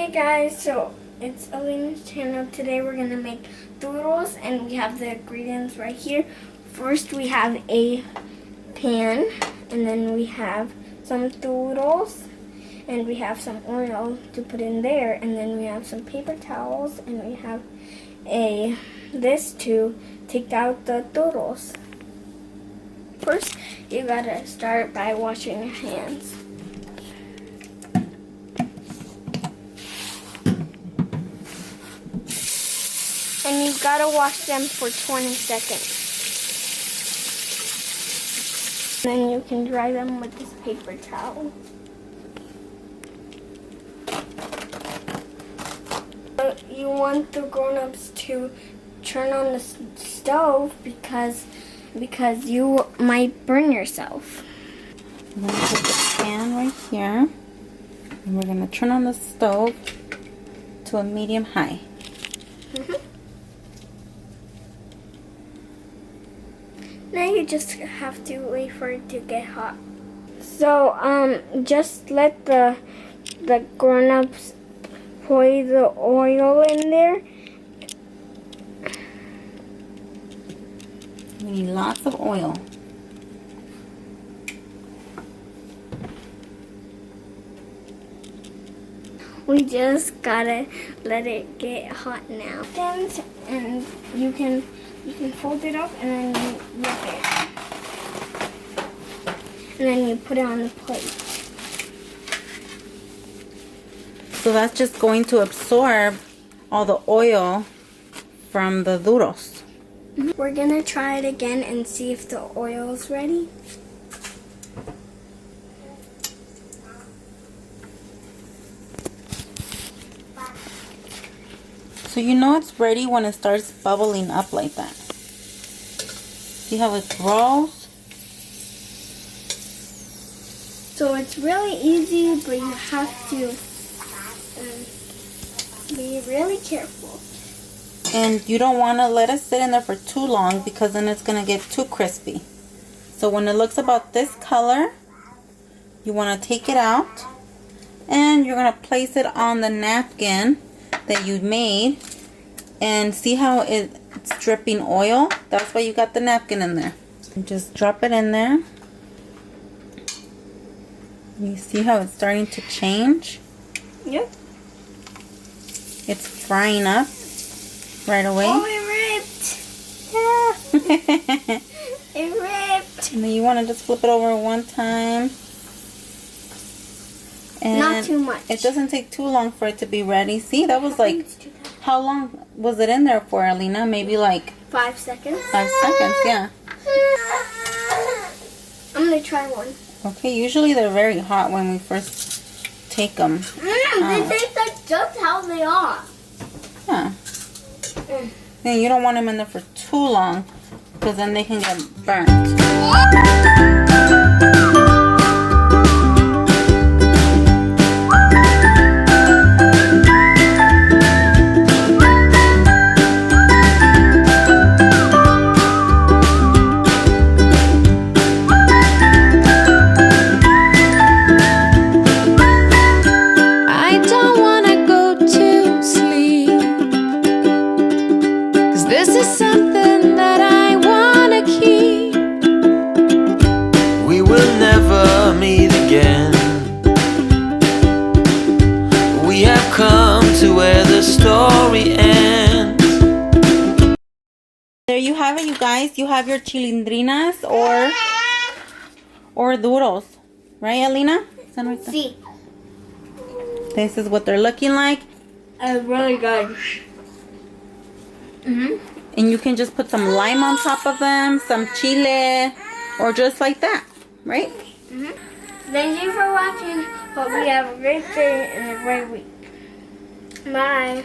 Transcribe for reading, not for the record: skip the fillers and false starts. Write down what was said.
Hey guys, so it's Alina's channel. Today we're gonna make DUROS and we have the ingredients right here. First we have a pan and then we have some DUROS and we have some oil to put in there, and then we have some paper towels and we have this to take out the DUROS. First you gotta start by washing your hands. And you gotta wash them for 20 seconds. Then you can dry them with this paper towel. You want the grown-ups to turn on the stove because you might burn yourself. I'm gonna put the pan right here, and we're gonna turn on the stove to a medium high. Now you just have to wait for it to get hot. So just let the grown-ups pour the oil in there. We need lots of oil. We just gotta let it get hot now. And you can fold it up and then you rip it. And then you put it on the plate. So that's just going to absorb all the oil from the DUROS. We're gonna try it again and see if the oil is ready. So you know it's ready when it starts bubbling up like that. See how it grows? So it's really easy, but you have to be really careful. And you don't want to let it sit in there for too long because then it's going to get too crispy. So when it looks about this color, you want to take it out and you're going to place it on the napkin that you made, and see how it's dripping oil? That's why you got the napkin in there. And just drop it in there. You see how it's starting to change? Yep. It's frying up right away. Oh, it ripped. Yeah. It ripped. And then you want to just flip it over one time. And not too much. It doesn't take too long for it to be ready. See, that was like, how long was it in there for, Alina? Maybe like 5 seconds. 5 seconds, yeah. I'm gonna try one. Okay, usually they're very hot when we first take them. They taste like just how they are. Yeah. And you don't want them in there for too long because then they can get burnt. To where the story ends. There you have it, you guys. You have your chilindrinas or DUROS, right, Alina? See, this is what they're looking like. it's really good. And you can just put some lime on top of them, some chile, or just like that, right? Thank you for watching. Hope you have a great day and a great week. Bye.